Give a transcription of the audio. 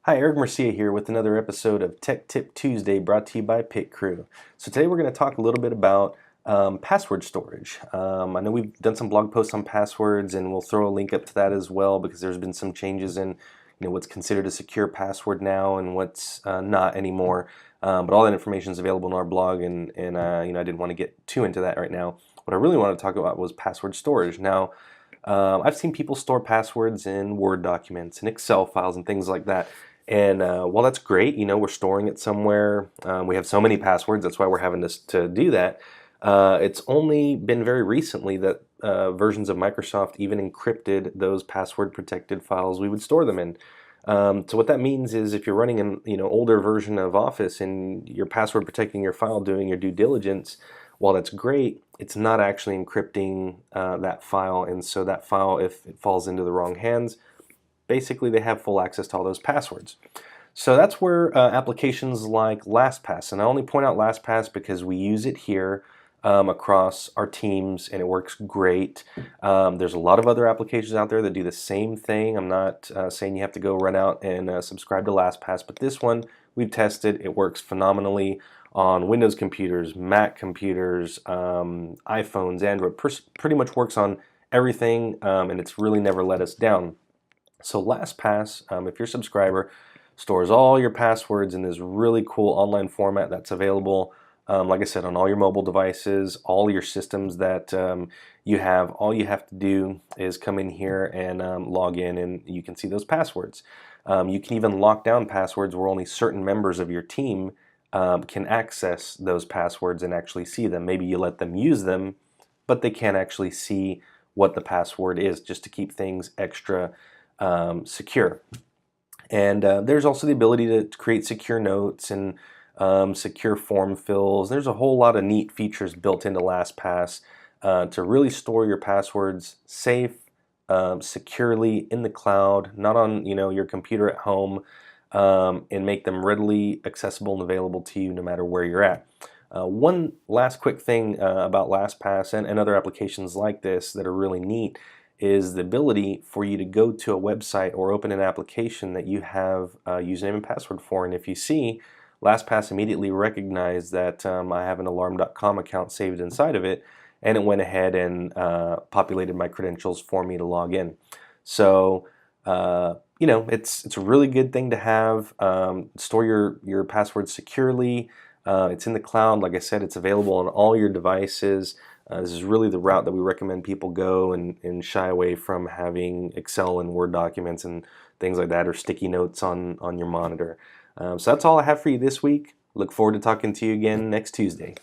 Hi, Eric Mercia here with another episode of Tech Tip Tuesday brought to you by Pit Crew. So today we're going to talk a little bit about password storage. I know we've done some blog posts on passwords, and we'll throw a link up to that as well because there's been some changes in what's considered a secure password now and what's not anymore. But all that information is available on our blog, and I didn't want to get too into that right now. What I really wanted to talk about was password storage. Now, I've seen people store passwords in Word documents and Excel files and things like that. And while that's great, we're storing it somewhere. We have so many passwords, that's why we're having to do that. It's only been very recently that versions of Microsoft even encrypted those password protected files we would store them in. So what that means is if you're running an older version of Office and you're password protecting your file, doing your due diligence, while that's great, it's not actually encrypting that file, and so that file, if it falls into the wrong hands, basically they have full access to all those passwords. So that's where applications like LastPass, and I only point out LastPass because we use it here across our teams and it works great. There's a lot of other applications out there that do the same thing. I'm not saying you have to go run out and subscribe to LastPass, but this one we've tested. It works phenomenally on Windows computers, Mac computers, iPhones, Android. Pretty much works on everything, and it's really never let us down. So LastPass, if you're a subscriber, stores all your passwords in this really cool online format that's available, like I said, on all your mobile devices, all your systems that you have. All you have to do is come in here and log in, and you can see those passwords. You can even lock down passwords where only certain members of your team can access those passwords and actually see them. Maybe you let them use them, but they can't actually see what the password is, just to keep things extra secure. And there's also the ability to create secure notes and secure form fills. There's a whole lot of neat features built into LastPass to really store your passwords safe, securely in the cloud, not on your computer at home, and make them readily accessible and available to you no matter where you're at. One last quick thing about LastPass and other applications like this that are really neat is the ability for you to go to a website or open an application that you have a username and password for, and if you see, LastPass immediately recognized that I have an alarm.com account saved inside of it, and it went ahead and populated my credentials for me to log in. So it's a really good thing to have. Store your passwords securely. It's in the cloud. Like I said, it's available on all your devices. This is really the route that we recommend people go and shy away from having Excel and Word documents and things like that, or sticky notes on your monitor. So that's all I have for you this week. Look forward to talking to you again next Tuesday.